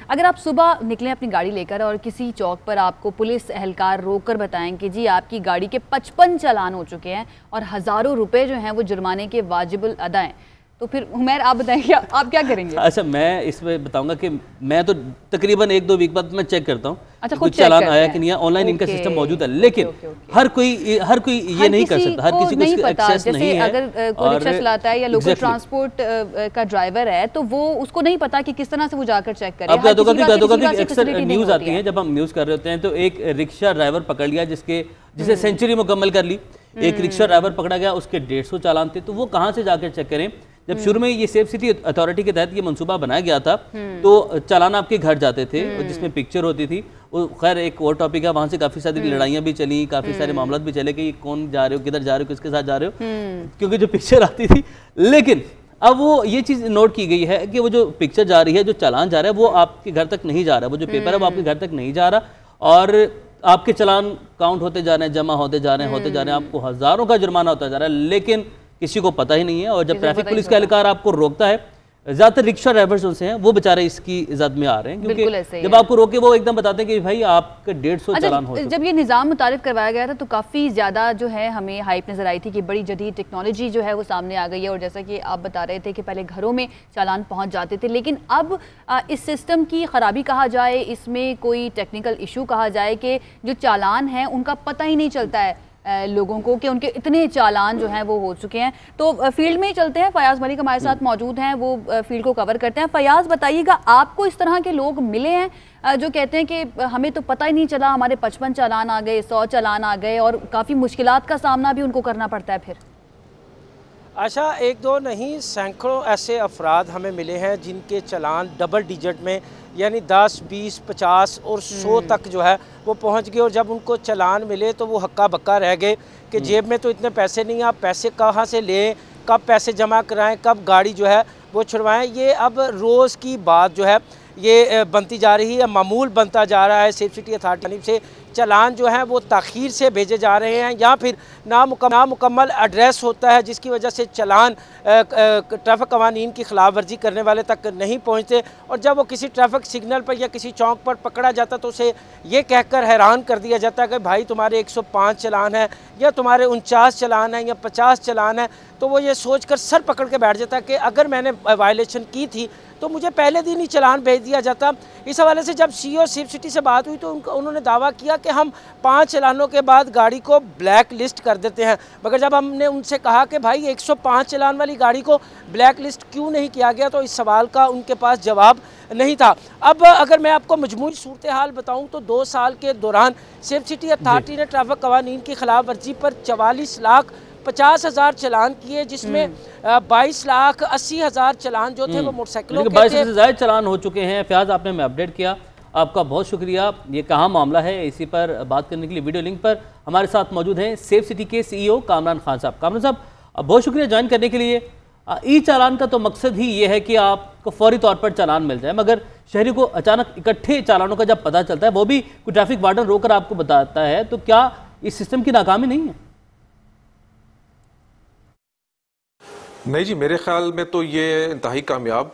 अगर आप सुबह निकलें अपनी गाड़ी लेकर और किसी चौक पर आपको पुलिस एहलकार रोककर बताएं कि जी आपकी गाड़ी के 55 चालान हो चुके हैं और हज़ारों रुपए जो हैं वो जुर्माने के वाजिबुल अदा हैं, तो फिर उमैर आप बताएंगे आप क्या करेंगे? अच्छा, मैं इसमें बताऊंगा कि मैं तो तकरीबन 1-2 वीक बाद मैं चेक करता हूँ अच्छा, कुछ चालान आया कि नहीं, ऑनलाइन इनका सिस्टम मौजूद है, लेकिन हर कोई ये नहीं कर सकता, हर किसी को इसका एक्सेस नहीं है। अगर कोई रिक्शा चलाता है या लोकल ट्रांसपोर्ट का ड्राइवर है तो वो उसको नहीं पता कि किस तरह से वो जाकर चेक करे। अब अक्सर न्यूज़ आती है, जब हम न्यूज़ कर रहे होते हैं तो एक रिक्शा ड्राइवर पकड़ लिया जिसे सेंचुरी मुकम्मल कर ली, एक रिक्शा ड्राइवर पकड़ा गया, उसके 150 चालान थे, तो वो कहाँ से जाकर चेक करें? जब शुरू में ये सेफ सिटी अथॉरिटी के तहत ये मंसूबा बनाया गया था तो चालान आपके घर जाते थे जिसमें पिक्चर होती थी। वो खैर एक और टॉपिक है, वहां से काफी सारी लड़ाइयां भी चली, काफी सारे मामला भी चले कि कौन जा रहे हो, किधर जा रहे हो, किसके साथ जा रहे हो, क्योंकि जो पिक्चर आती थी। लेकिन अब वो ये चीज नोट की गई है कि वो जो पिक्चर जा रही है, जो चालान जा रहा है, वो आपके घर तक नहीं जा रहा, वो जो पेपर है वो आपके घर तक नहीं जा रहा और आपके चालान काउंट होते जा रहे हैं, जमा होते जा रहे हैं, आपको हजारों का जुर्माना होता जा रहा है, लेकिन किसी को पता ही नहीं है। और जब ट्रैफिक पुलिस का एहलकार आपको रोकता है, ज्यादातर रिक्शा ड्राइवर्स जो हैं वो बेचारे इसकी जद में आ रहे हैं, क्योंकि जब आपको रोके वो एकदम बताते हैं कि भाई आपके 150 चालान हो। जब ये निज़ाम मुतारिफ करवाया गया था तो काफ़ी ज़्यादा जो है हमें हाइप नज़र आई थी कि बड़ी जदीद टेक्नोलॉजी जो है वो सामने आ गई है, और जैसा कि आप बता रहे थे कि पहले घरों में चालान पहुंच जाते थे, लेकिन अब इस सिस्टम की ख़राबी कहा जाए, इसमें कोई टेक्निकल इशू कहा जाए कि जो चालान हैं उनका पता ही नहीं चलता है लोगों को कि उनके इतने चालान जो हैं वो हो चुके हैं। तो फील्ड में ही चलते हैं, फयाज मलिक हमारे साथ मौजूद हैं, वो फील्ड को कवर करते हैं। फयाज बताइएगा, आपको इस तरह के लोग मिले हैं जो कहते हैं कि हमें तो पता ही नहीं चला, हमारे 55 चालान आ गए, 100 चालान आ गए, और काफ़ी मुश्किलात का सामना भी उनको करना पड़ता है फिर? अच्छा, एक दो नहीं, सैकड़ों ऐसे अफराद हमें मिले हैं जिनके चालान डबल डिजिट में, यानी 10, 20, 50 और 100 तक जो है वो पहुंच गए, और जब उनको चालान मिले तो वो हक्का बक्का रह गए कि जेब में तो इतने पैसे नहीं, आप पैसे कहाँ से लें, कब पैसे जमा कराएं, कब गाड़ी जो है वो छुड़वाएं। ये अब रोज़ की बात जो है ये बनती जा रही है, मामूल बनता जा रहा है। सेफ सिटी अथॉरिटी से चालान जो हैं वो ताख़ीर से भेजे जा रहे हैं, या फिर नामुकम्मल एड्रेस होता है जिसकी वजह से चालान ट्रैफिक कवानीन की खिलाफ वर्जी करने वाले तक नहीं पहुंचते, और जब वो किसी ट्रैफिक सिग्नल पर या किसी चौक पर पकड़ा जाता तो उसे ये कहकर हैरान कर दिया जाता है कि भाई तुम्हारे 105 चालान है, या तुम्हारे 49 चालान है, या 50 चालान है। तो वो ये सोच कर सर पकड़ के बैठ जाता है कि अगर मैंने वायलेशन की थी तो मुझे पहले दिन ही चालान भेज दिया जाता। इस हवाले से जब CEO सेफ सिटी से बात हुई तो उन्होंने दावा किया कि हम 5 चालानों के बाद गाड़ी को ब्लैक लिस्ट कर देते हैं, मगर जब हमने उनसे कहा कि भाई 105 चालान वाली गाड़ी को ब्लैक लिस्ट क्यों नहीं किया गया, तो इस सवाल का उनके पास जवाब नहीं था। अब अगर मैं आपको मजमूई सूरत हाल बताऊँ तो 2 साल के दौरान सेफ सिटी अथॉरिटी ने ट्रैफिक कवानीन की खिलाफ वर्जी पर 44,50,000 चालान किए, जिसमें 22,80,000 चालान जो थे वो मोटरसाइकिलों के थे। 22,000 चालान हो चुके हैं। फयाज, आपने हमें अपडेट किया, आपका बहुत शुक्रिया। ये कहाँ मामला है, इसी पर बात करने के लिए वीडियो लिंक पर हमारे साथ मौजूद हैं सेफ सिटी के CEO कामरान खान साहब। कामरान साहब, बहुत शुक्रिया ज्वाइन करने के लिए। ई चालान का तो मकसद ही ये है कि आपको फौरी तौर पर चालान मिल जाए, मगर शहरी को अचानक इकट्ठे चालानों का जब पता चलता है, वो भी कोई ट्रैफिक वार्डन रोककर आपको बताता है, तो क्या इस सिस्टम की नाकामी नहीं है? नहीं जी, मेरे ख्याल में तो ये इंतहाई कामयाब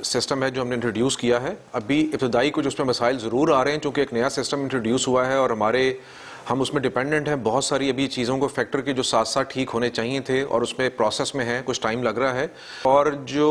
सिस्टम है जो हमने इंट्रोड्यूस किया है। अभी इब्तदाई कुछ उसमें मसाइल ज़रूर आ रहे हैं, चूँकि एक नया सिस्टम इंट्रोड्यूस हुआ है और हम उसमें डिपेंडेंट हैं। बहुत सारी अभी चीज़ों को फैक्टर के जो साथ साथ ठीक होने चाहिए थे और उसमें प्रोसेस में है, कुछ टाइम लग रहा है। और जो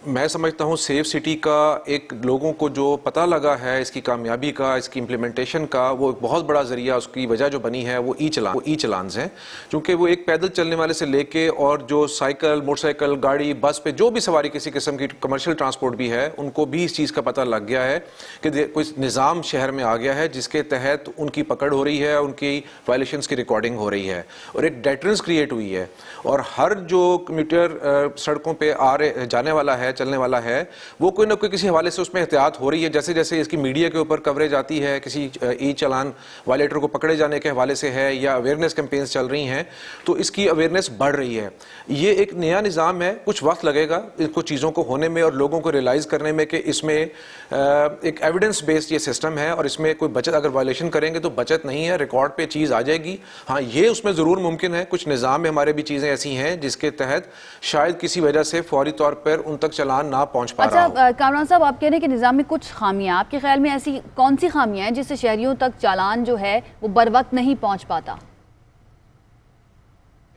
मैं समझता हूँ सेफ सिटी का एक लोगों को जो पता लगा है इसकी कामयाबी का, इसकी इम्प्लीमेंटेशन का, वो एक बहुत बड़ा जरिया, उसकी वजह जो बनी है वो ई चलान्स हैं। क्योंकि वो एक पैदल चलने वाले से लेके और जो साइकिल, मोटरसाइकिल, गाड़ी, बस पे जो भी सवारी किसी किस्म की कमर्शियल ट्रांसपोर्ट भी है, उनको भी इस चीज़ का पता लग गया है कि कोई निज़ाम शहर में आ गया है जिसके तहत उनकी पकड़ हो रही है, उनकी वायलेशंस की रिकॉर्डिंग हो रही है और एक डेटरेंस क्रिएट हुई है। और हर जो कम्यूटर सड़कों पर जाने वाला है, चलने वाला है, वो कोई ना कोई किसी हवाले से उसमें एहतियात हो रही है। जैसे जैसे इसकी मीडिया के ऊपर कवरेज आती है, किसी ई चालान वायलेटर को पकड़े जाने के हवाले से है या अवेयरनेस कैंपेन्स चल रही हैं, तो इसकी अवेयरनेस बढ़ रही है। ये एक नया निज़ाम है, कुछ वक्त लगेगा इसको चीज़ों को होने में और लोगों को रियलाइज़ करने में कि इसमें एक एविडेंस बेस्ड ये सिस्टम है और इसमें कोई बचत, अगर वायलेशन करेंगे तो बचत नहीं है, रिकॉर्ड पे चीज़ आ जाएगी। हाँ, ये उसमें ज़रूर मुमकिन है, कुछ निज़ाम में हमारे भी चीज़ें ऐसी हैं जिसके तहत शायद किसी वजह से फौरी तौर पर उन तक चालान ना पहुंच पा रहा हूं। अच्छा कामरान साहब, आप कह रहे हैं कि निज़ाम में कुछ खामियां, आपके ख्याल में ऐसी कौन सी खामियां हैं जिससे शहरियों तक चालान जो है वो बर वक्त नहीं पहुंच पाता?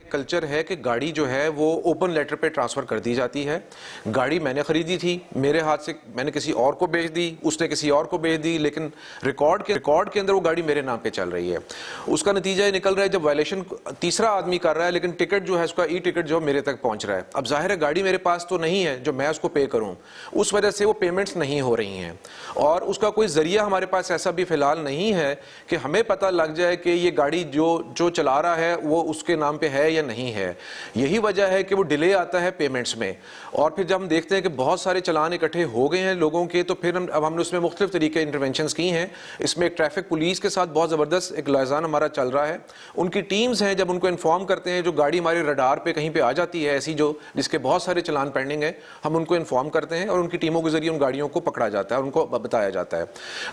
कल्चर है कि गाड़ी जो है वो ओपन लेटर पे ट्रांसफ़र कर दी जाती है। गाड़ी मैंने ख़रीदी थी, मेरे हाथ से मैंने किसी और को बेच दी, उसने किसी और को बेच दी, लेकिन रिकॉर्ड के अंदर वो गाड़ी मेरे नाम पे चल रही है। उसका नतीजा ये निकल रहा है जब वायलेशन तीसरा आदमी कर रहा है, लेकिन टिकट जो है उसका ई टिकट जो मेरे तक पहुंच रहा है। अब जाहिर है गाड़ी मेरे पास तो नहीं है जो मैं उसको पे करूँ, उस वजह से वो पेमेंट्स नहीं हो रही हैं और उसका कोई ज़रिया हमारे पास ऐसा भी फ़िलहाल नहीं है कि हमें पता लग जाए कि ये गाड़ी जो चला रहा है वो उसके नाम पे है नहीं है। यही वजह है कि वो डिले आता है पेमेंट्स में। और फिर जब हम देखते हैं कि बहुत सारे चलान इकट्ठे हो गए हैं लोगों के, तो फिर अब हमने उसमें मुख्तलिफ तरीके इंटरवेंशंस की हैं। इसमें एक ट्रैफिक पुलिस के साथ बहुत ज़बरदस्त एक लाइजान हमारा चल रहा है। उनकी टीम्स हैं, जब उनको इन्फॉर्म करते हैं, जो गाड़ी हमारे रडार पे कहीं पे आ जाती है ऐसी जो जिसके बहुत सारे चलान पेंडिंग है, हम उनको इन्फॉर्म करते हैं और उनकी टीमों के जरिए उन गाड़ियों को पकड़ा जाता है, उनको बताया जाता है।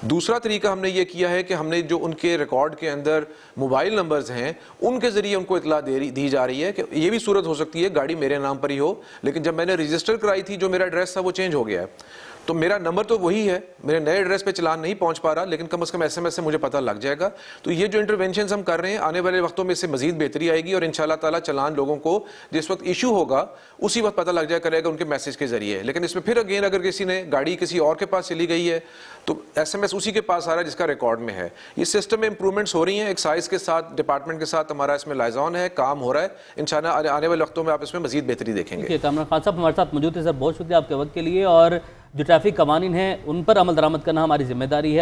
दूसरा तरीका हमने ये किया है कि हमने जो उनके रिकॉर्ड के अंदर मोबाइल नंबर्स हैं उनके जरिए उनको इतला दी जा रही है कि ये भी सूरत हो सकती है गाड़ी मेरे नाम पर ही हो, लेकिन जब मैंने रजिस्टर कराई थी जो मेरा एड्रेस था वो चेंज हो गया है, तो मेरा नंबर तो वही है, मेरे नए एड्रेस पे चलान नहीं पहुंच पा रहा, लेकिन कम से कम SMS से मुझे पता लग जाएगा। तो ये जो इंटरवेंशंस हम कर रहे हैं, आने वाले वक्तों में इससे मजीद बेहतरी आएगी और इंशाल्लाह ताला चलान लोगों को जिस वक्त इशू होगा उसी वक्त पता लग जाया करेगा उनके मैसेज के जरिए। लेकिन इसमें फिर अगेन अगर किसी ने गाड़ी किसी और के पास चली गई है तो SMS उसी के पास आ रहा है जिसका रिकॉर्ड में है। ये सिस्टम में इंप्रूवमेंट्स हो रही हैं, एक्साइज के साथ, डिपार्टमेंट के साथ हमारा इसमें लाइजॉन है, काम हो रहा है। इंशाल्लाह आने वाले वक्तों में आप इसमें मजीद बेहतरी देखेंगे। कामरान खान साहब हमारे साथ मौजूद है सर, बहुत शुक्रिया आपके वक्त के लिए। और जो ट्रैफिक कवानीन हैं उन पर अमल दरामद करना हमारी जिम्मेदारी है।